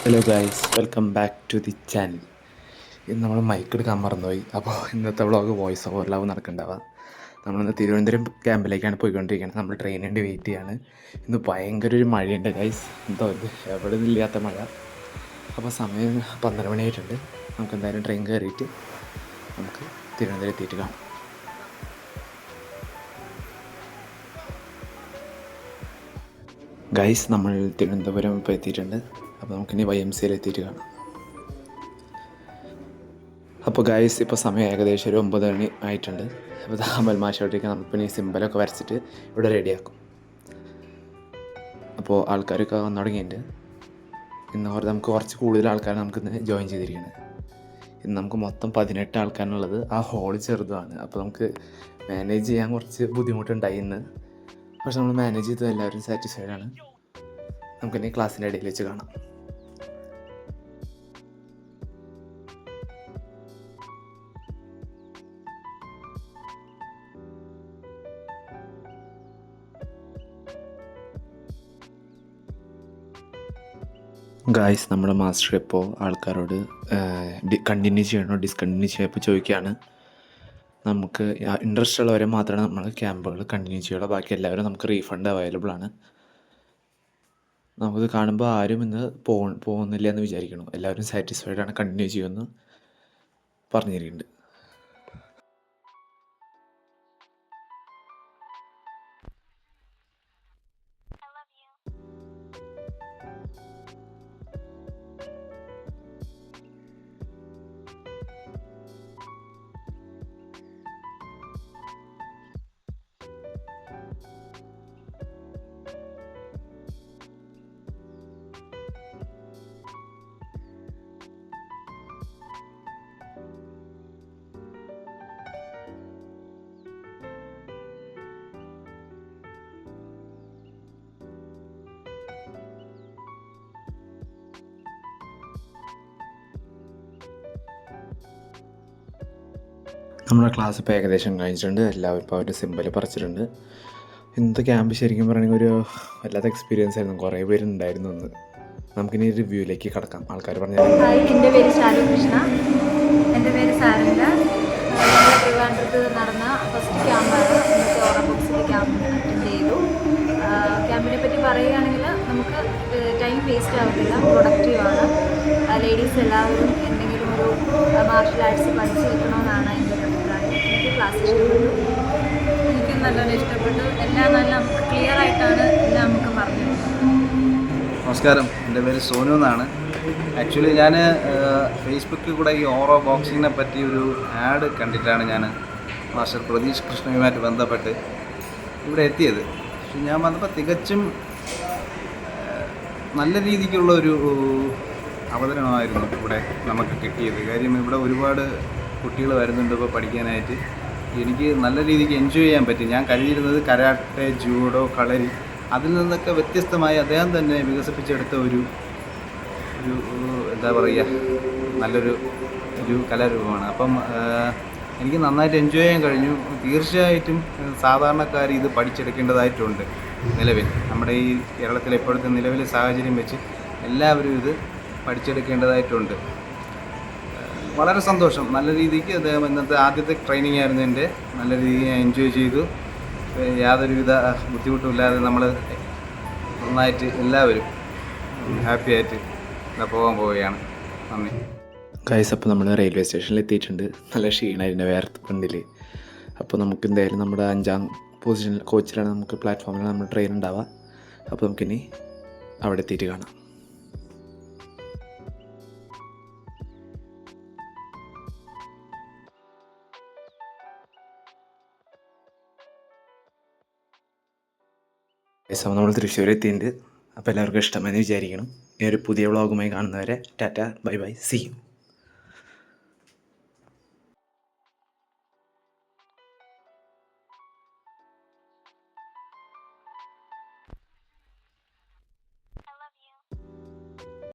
Hello guys, welcome back to the channel. ഇന്ന് നമ്മൾ mic എടുക്കാൻ മറന്നുപോയി. അപ്പോൾ ഇന്നത്തെ വ്ളോഗ് വോയിസ് ഓവറിലാവും നടക്കുന്നുണ്ടാവുക. നമ്മളിന്ന് തിരുവനന്തപുരം ക്യാമ്പിലേക്കാണ് പോയിക്കൊണ്ടിരിക്കുന്നത്. നമ്മൾ ട്രെയിനിന് വേണ്ടി വെയിറ്റ് ചെയ്യാണ്. ഇന്ന് ഭയങ്കര ഒരു മഴയുണ്ട് ഗൈസ്. എന്തോ ഇത് എവിടെ നിന്നില്ലാത്ത മഴ. അപ്പോൾ സമയം 12 മണിയായിട്ടുണ്ട്. നമുക്ക് എന്തായാലും ട്രെയിൻ കയറിയിട്ട് നമുക്ക് തിരുവനന്തപുരം എത്തിയിട്ട് കാണാം. ഗൈസ്, നമ്മൾ തിരുവനന്തപുരം ഇപ്പോൾ എത്തിയിട്ടുണ്ട്. അപ്പോൾ നമുക്കിനി YMCA എത്തിയിട്ട് കാണാം. അപ്പോൾ ഗൈസ്, ഇപ്പോൾ സമയം ഏകദേശം ഒരു 9 മണി ആയിട്ടുണ്ട്. അപ്പോൾ അമൽ മാഷോട്ടേക്ക് നമ്മളിപ്പോൾ ഈ സിമ്പലൊക്കെ വരച്ചിട്ട് ഇവിടെ റെഡിയാക്കും. അപ്പോൾ ആൾക്കാരൊക്കെ വന്നു തുടങ്ങിയിട്ടുണ്ട്. ഇന്ന് നമുക്ക് കുറച്ച് കൂടുതൽ ആൾക്കാർ നമുക്കിന്ന് ജോയിൻ ചെയ്തിരിക്കുന്നത്. ഇന്ന് നമുക്ക് മൊത്തം 18 ആൾക്കാരുള്ളത്. ആ ഹോൾ ചെറുതാണ്. അപ്പോൾ നമുക്ക് മാനേജ് ചെയ്യാൻ കുറച്ച് ബുദ്ധിമുട്ടുണ്ടായി ഇന്ന്. പക്ഷെ നമ്മൾ മാനേജ് ചെയ്ത് എല്ലാവരും സാറ്റിസ്ഫൈഡാണ്. നമുക്കിനി ക്ലാസ്സിൻ്റെ ഇടയിൽ വെച്ച് കാണാം. ഗായ്സ്, നമ്മുടെ മാസ്റ്റർ ഇപ്പോൾ ആൾക്കാരോട് കണ്ടിന്യൂ ചെയ്യണോ ഡിസ്കണ്ടിന്യൂ ചെയ്യപ്പോൾ ചോദിക്കുകയാണ്. നമുക്ക് ഇൻട്രസ്റ്റ് ഉള്ളവരെ മാത്രമാണ് നമ്മൾ ക്യാമ്പുകൾ കണ്ടിന്യൂ ചെയ്യുള്ളൂ. ബാക്കി എല്ലാവരും നമുക്ക് റീഫണ്ട് അവൈലബിൾ ആണ്. നമുക്കിത് കാണുമ്പോൾ ആരും ഇന്ന് പോകുന്നില്ല എന്ന് വിചാരിക്കണം. എല്ലാവരും സാറ്റിസ്ഫൈഡാണ്, കണ്ടിന്യൂ ചെയ്യുമെന്ന് പറഞ്ഞിരിക്കുന്നുണ്ട്. നമ്മുടെ ക്ലാസ് ഇപ്പോൾ ഏകദേശം കഴിഞ്ഞിട്ടുണ്ട്. എല്ലാവരും ഇപ്പോൾ അവരുടെ സിമ്പൽ പറിച്ചിട്ടുണ്ട്. ഇന്നത്തെ ക്യാമ്പ് ശരിക്കും പറയുകയാണെങ്കിൽ ഒരു വല്ലാത്ത എക്സ്പീരിയൻസ് ആയിരുന്നു. കുറേ പേരുണ്ടായിരുന്നു ഇന്ന്. നമുക്കിനി റിവ്യൂയിലേക്ക് കടക്കാം. ആൾക്കാർ പറഞ്ഞു. ഹായ്, എൻ്റെ പേര് ശാലു കൃഷ്ണ. എൻ്റെ പേര് സാരംഗ. ട്രിവാൻഡ്രത്ത് നടന്ന ഫസ്റ്റ് ക്യാമ്പാണ്. ഇന്നത്തെ ഓറബോക്സിലെ ക്യാമ്പ് അറ്റൻഡ് ചെയ്തു. ക്യാമ്പിനെ പറ്റി പറയുകയാണെങ്കിൽ നമുക്ക് ടൈം വേസ്റ്റ് ആവുന്നില്ല, പ്രൊഡക്റ്റീവാണ്. ലേഡീസ് എല്ലാവരും എന്തെങ്കിലും ഒരു മാർഷൽ ആർട്സ് പഠിച്ചു വെക്കണമെന്നാണ് എൻ്റെ ഒരു അഭിപ്രായം. എനിക്ക് ക്ലാസ് ഇഷ്ടപ്പെട്ടു. എനിക്കും നല്ലോണം ഇഷ്ടപ്പെട്ടു. എല്ലാം നല്ല നമുക്ക് ക്ലിയർ ആയിട്ടാണ് എല്ലാം നമുക്ക് പറഞ്ഞു. നമസ്കാരം, എൻ്റെ പേര് സോനു എന്നാണ്. ആക്ച്വലി ഞാൻ ഫേസ്ബുക്കിൽ കൂടെ ഈ ഓറോ ബോക്സിങ്ങിനെ പറ്റി ഒരു ആഡ് കണ്ടിട്ടാണ് ഞാൻ മാസ്റ്റർ പ്രതീഷ് കൃഷ്ണയുമായിട്ട് ബന്ധപ്പെട്ട് ഇവിടെ എത്തിയത്. പക്ഷെ ഞാൻ വന്നപ്പോൾ തികച്ചും നല്ല രീതിക്കുള്ള ഒരു അവതരണമായിരുന്നു ഇവിടെ നമുക്ക് കിട്ടിയത്. കാര്യം ഇവിടെ ഒരുപാട് കുട്ടികൾ വരുന്നുണ്ട് ഇപ്പോൾ പഠിക്കാനായിട്ട്. എനിക്ക് നല്ല രീതിക്ക് എൻജോയ് ചെയ്യാൻ പറ്റി. ഞാൻ കഴിഞ്ഞിരുന്നത് കരാട്ടെ, ജൂഡോ, കളരി, അതിൽ നിന്നൊക്കെ വ്യത്യസ്തമായി അദ്ദേഹം തന്നെ വികസിപ്പിച്ചെടുത്ത ഒരു എന്താ പറയുക, നല്ലൊരു കലാരൂപമാണ്. അപ്പം എനിക്ക് നന്നായിട്ട് എൻജോയ് ചെയ്യാൻ കഴിഞ്ഞു. തീർച്ചയായിട്ടും സാധാരണക്കാർ ഇത് പഠിച്ചെടുക്കേണ്ടതായിട്ടുണ്ട്. നിലവിൽ നമ്മുടെ ഈ കേരളത്തിലെ ഇപ്പോഴത്തെ നിലവിലെ സാഹചര്യം വെച്ച് എല്ലാവരും ഇത് പഠിച്ചെടുക്കേണ്ടതായിട്ടുണ്ട്. വളരെ സന്തോഷം. നല്ല രീതിക്ക് അദ്ദേഹം ഇന്നത്തെ ആദ്യത്തെ ട്രെയിനിങ് ആയിരുന്നു എൻ്റെ. നല്ല രീതിക്ക് ഞാൻ എൻജോയ് ചെയ്തു. യാതൊരുവിധ ബുദ്ധിമുട്ടുമില്ലാതെ നമ്മൾ നന്നായിട്ട് എല്ലാവരും ഹാപ്പി ആയിട്ട് പോകാൻ പോവുകയാണ്. നന്ദി. ഗൈസ്, അപ്പോൾ നമ്മൾ റെയിൽവേ സ്റ്റേഷനിൽ എത്തിയിട്ടുണ്ട്. നല്ല ക്ഷീണമായിരുന്നു വേർത്തുണ്ടിൽ. അപ്പോൾ നമുക്ക് എന്തായാലും നമ്മുടെ 5ാം പൊസിഷനിൽ കോച്ചിലാണ് നമുക്ക് പ്ലാറ്റ്ഫോമിലാണ് നമ്മൾ ട്രെയിൻ ഉണ്ടാവുക. അപ്പോൾ നമുക്കിനി അവിടെ എത്തിയിട്ട് കാണാം. ഗൈസ്, നമ്മൾ തൃശ്ശൂർ എത്തിയിട്ടുണ്ട്. അപ്പോൾ എല്ലാവർക്കും ഇഷ്ടമെന്ന് വിചാരിക്കണം. ഇനി ഒരു പുതിയ വ്ളോഗുമായി കാണുന്നവരെ tata, bye bye, see U.